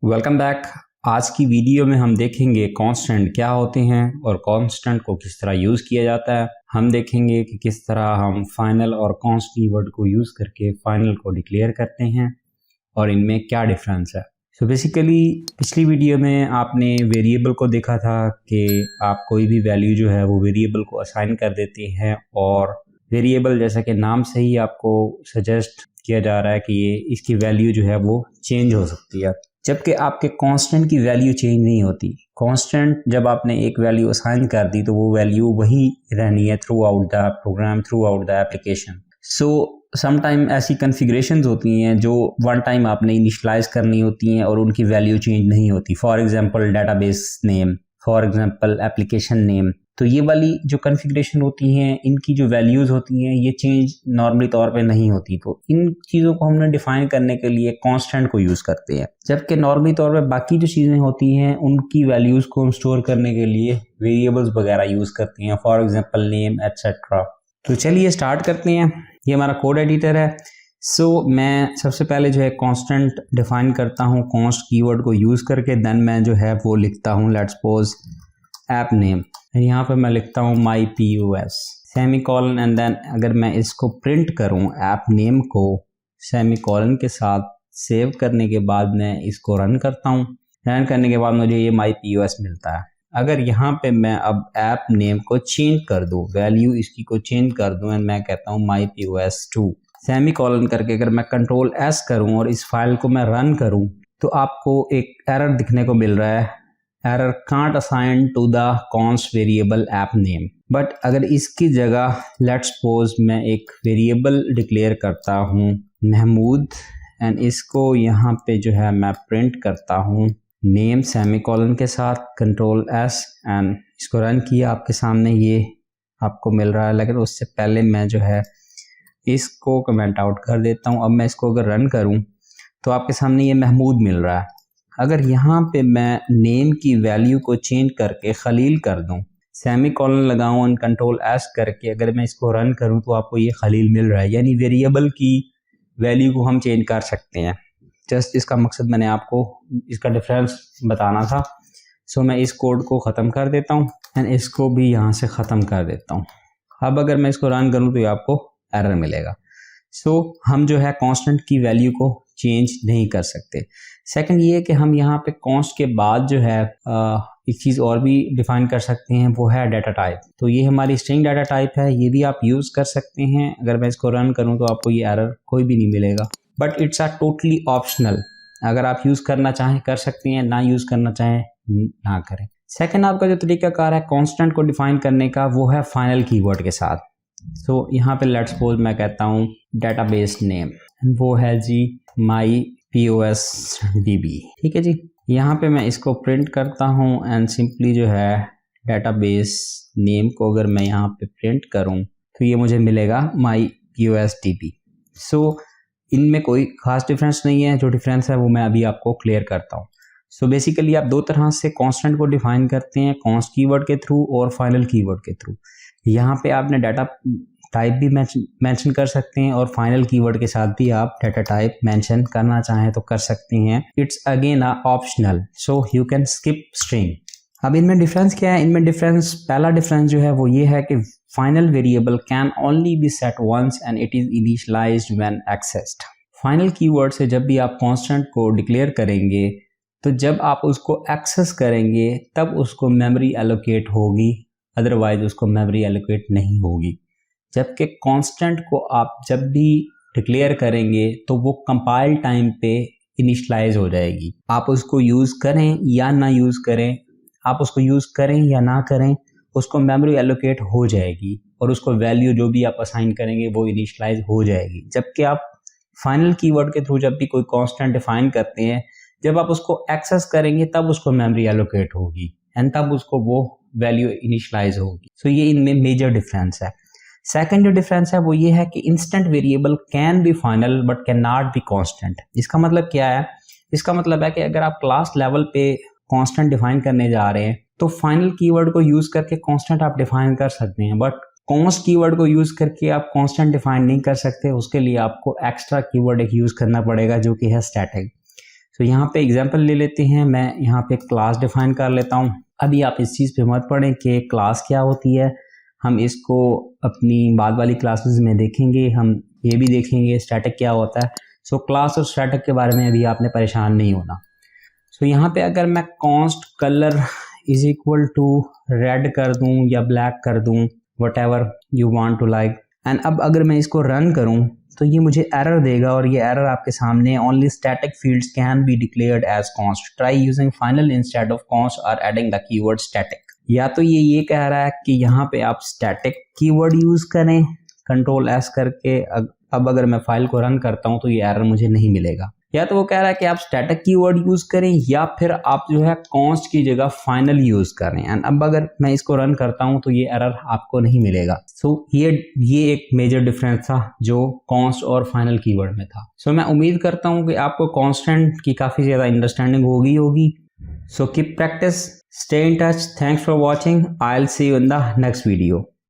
Welcome back. आज की video में हम देखेंगे कांस्टेंट क्या होते हैं और कांस्टेंट को किस तरह यूज़ किया जाता है। हम देखेंगे कि किस तरह हम फाइनल और कॉन्स्ट कीवर्ड को यूज़ करके फाइनल को डिक्लेयर करते हैं और इनमें क्या डिफरेंस है। सो बेसिकली पिछली वीडियो में आपने वेरिएबल को देखा था कि आप कोई भी वैल्यू जो है वो वेरिएबल को असाइन कर देते हैं और वेरिएबल जैसा कि नाम से ही आपको सजेस्ट किया जा रहा है कि ये इसकी वैल्यू जो है वो चेंज हो सकती है, जबकि आपके कांस्टेंट की वैल्यू चेंज नहीं होती। कांस्टेंट जब आपने एक वैल्यू असाइन कर दी तो वो वैल्यू वही रहनी है throughout the program, throughout the application. So sometime ऐसी कन्फिग्रेशंस होती हैं जो वन टाइम आपने इनिशियलाइज करनी होती हैं और उनकी वैल्यू चेंज नहीं होती। For example database name, for example application name. तो ये वाली जो कॉन्फ़िगरेशन होती हैं इनकी जो वैल्यूज़ होती हैं ये चेंज नॉर्मली तौर पे नहीं होती। तो इन चीज़ों को हमने डिफाइन करने के लिए कांस्टेंट को यूज़ करते हैं, जबकि नॉर्मली तौर पे बाकी जो चीज़ें होती हैं उनकी वैल्यूज़ को हम स्टोर करने के लिए वेरिएबल्स वगैरह यूज़ करते हैं, फॉर एग्जाम्पल नेम एटसेट्रा। तो चलिए स्टार्ट करते हैं। ये हमारा कोड एडिटर है। मैं सबसे पहले जो है कांस्टेंट डिफाइन करता हूँ कॉन्स्ट कीवर्ड को यूज़ करके। देन मैं जो है वो लिखता हूँ लेट्स सपोज ऐप नेम। यहाँ पे मैं लिखता हूँ माई POS सेमीकोलन एंड देन अगर मैं इसको प्रिंट करूँ ऐप नेम को सेमीकोलन के साथ, सेव करने के बाद मैं इसको रन करता हूँ। रन करने के बाद मुझे ये माई POS मिलता है। अगर यहाँ पे मैं अब ऐप नेम को चेंज कर दूँ, वैल्यू इसकी को चेंज कर दूँ एंड मैं कहता हूँ माई POS 2 सेमीकोलन करके अगर मैं कंट्रोल S करूँ और इस फाइल को मैं रन करूँ तो आपको एक एरर दिखने को मिल रहा है, error can't assign to the const variable app name. But अगर इसकी जगह लेट्स सपोज मैं एक वेरिएबल डिक्लेयर करता हूँ महमूद एंड इसको यहाँ पे जो है मैं प्रिंट करता हूँ नेम सेमीकोलन के साथ, कंट्रोल S एंड इसको रन किया, आपके सामने ये आपको मिल रहा है। लेकिन उससे पहले मैं जो है इसको कमेंट आउट कर देता हूँ। अब मैं इसको अगर रन करूँ तो आपके सामने ये महमूद मिल रहा है। अगर यहाँ पे मैं नेम की वैल्यू को चेंज करके खलील कर दूँ, सेमीकोलन लगाऊँ और कंट्रोल S करके अगर मैं इसको रन करूँ तो आपको ये खलील मिल रहा है। यानी वेरिएबल की वैल्यू को हम चेंज कर सकते हैं। जस्ट इसका मकसद मैंने आपको इसका डिफरेंस बताना था। मैं इस कोड को ख़त्म कर देता हूँ एंड इसको भी यहाँ से ख़त्म कर देता हूँ। अब अगर मैं इसको रन करूँ तो ये आपको एरर मिलेगा। हम जो है कांस्टेंट की वैल्यू को चेंज नहीं कर सकते। सेकंड ये है कि हम यहाँ पे कॉन्स्ट के बाद जो है एक चीज़ और भी डिफाइन कर सकते हैं, वो है डाटा टाइप। तो ये हमारी स्ट्रिंग डाटा टाइप है, ये भी आप यूज़ कर सकते हैं। अगर मैं इसको रन करूँ तो आपको ये एरर कोई भी नहीं मिलेगा, बट इट्स टोटली ऑप्शनल। अगर आप यूज़ करना चाहें कर सकते हैं, ना यूज़ करना चाहें ना करें। सेकेंड आपका जो तरीकाकार है कॉन्स्टेंट को डिफाइन करने का वो है फाइनल कीवर्ड के साथ। यहाँ पे लेट्स सपोज मैं कहता हूँ डेटाबेस नेम, वो है जी माई POS DB। ठीक है जी। यहाँ पे मैं इसको प्रिंट करता हूँ एंड सिंपली जो है डेटाबेस नेम को अगर मैं यहाँ पे प्रिंट करूँ तो ये मुझे मिलेगा माई POS DB। इनमें कोई खास डिफरेंस नहीं है, जो डिफरेंस है वो मैं अभी आपको क्लियर करता हूँ। बेसिकली आप दो तरह से कांस्टेंट को डिफाइन करते हैं, कॉन्स्ट कीवर्ड के थ्रू और फाइनल कीवर्ड के थ्रू। यहाँ पे आपने डाटा टाइप भी मेंशन कर सकते हैं और फाइनल कीवर्ड के साथ भी आप डाटा टाइप मेंशन करना चाहें तो कर सकते हैं। It's again optional, so you can skip string. अब इनमें डिफरेंस क्या है? इनमें डिफरेंस, पहला डिफरेंस जो है वो ये है कि final variable can only be set once and it is initialised when accessed. Final keyword से जब भी आप कांस्टेंट को डिक्लेयर करेंगे तो जब आप उसको एक्सेस करेंगे तब उसको मेमोरी एलोकेट होगी, अदरवाइज उसको मेमोरी एलोकेट नहीं होगी। जबकि कांस्टेंट को आप जब भी डिक्लेयर करेंगे तो वो कंपाइल टाइम पे इनिशियलाइज हो जाएगी। आप उसको यूज़ करें या ना यूज़ करें, आप उसको यूज़ करें या ना करें, उसको मेमोरी एलोकेट हो जाएगी और उसको वैल्यू जो भी आप असाइन करेंगे वो इनिशियलाइज हो जाएगी। जबकि आप फाइनल कीवर्ड के थ्रू जब भी कोई कांस्टेंट डिफाइन करते हैं, जब आप उसको एक्सेस करेंगे तब उसको मेमोरी एलोकेट होगी एंड तब उसको वो वैल्यू इनिशियलाइज होगी। ये इनमें मेजर डिफरेंस है। सेकंड जो डिफरेंस है वो ये है कि instant variable can be final but can not be constant. इसका मतलब क्या है? इसका मतलब है कि अगर आप क्लास लेवल पे कांस्टेंट डिफाइन करने जा रहे हैं तो फाइनल कीवर्ड को यूज करके कांस्टेंट आप डिफाइन कर सकते हैं, बट कॉन्स्ट कीवर्ड को यूज करके आप कांस्टेंट डिफाइन नहीं कर सकते। उसके लिए आपको एक्स्ट्रा कीवर्ड एक यूज करना पड़ेगा जो कि है स्टैटिक। तो यहाँ पे एग्जांपल ले लेते हैं। मैं यहाँ पे क्लास डिफाइन कर लेता हूँ। अभी आप इस चीज़ पे मत पढ़ें कि क्लास क्या होती है, हम इसको अपनी बाद वाली क्लासेस में देखेंगे। हम ये भी देखेंगे स्टैटिक क्या होता है। सो क्लास और स्टैटिक के बारे में अभी आपने परेशान नहीं होना। सो यहाँ पे अगर मैं const colour is equal to red कर दूँ या ब्लैक कर दूँ, whatever you want to like, and अब अगर मैं इसको रन करूँ तो ये मुझे एरर देगा, और ये एरर आपके सामने only static fields can be declared as const, try using final instead of const और एडिंग द कीवर्ड स्टैटिक। या तो ये कह रहा है कि यहाँ पे आप स्टैटिक कीवर्ड यूज करें कंट्रोल एस करके। अब अगर मैं फाइल को रन करता हूँ तो ये एरर मुझे नहीं मिलेगा। या तो वो कह रहा है कि आप स्टैटिक कीवर्ड यूज करें या फिर आप जो है कॉन्स्ट की जगह फाइनल यूज करें। एंड अब अगर मैं इसको रन करता हूं तो ये एरर आपको नहीं मिलेगा। सो ये एक मेजर डिफरेंस था जो कॉन्स्ट और फाइनल कीवर्ड में था। सो मैं उम्मीद करता हूं कि आपको कांस्टेंट की काफी ज्यादा अंडरस्टैंडिंग होगी। So keep practice, stay in touch, thanks for watching, I will see you in the next video.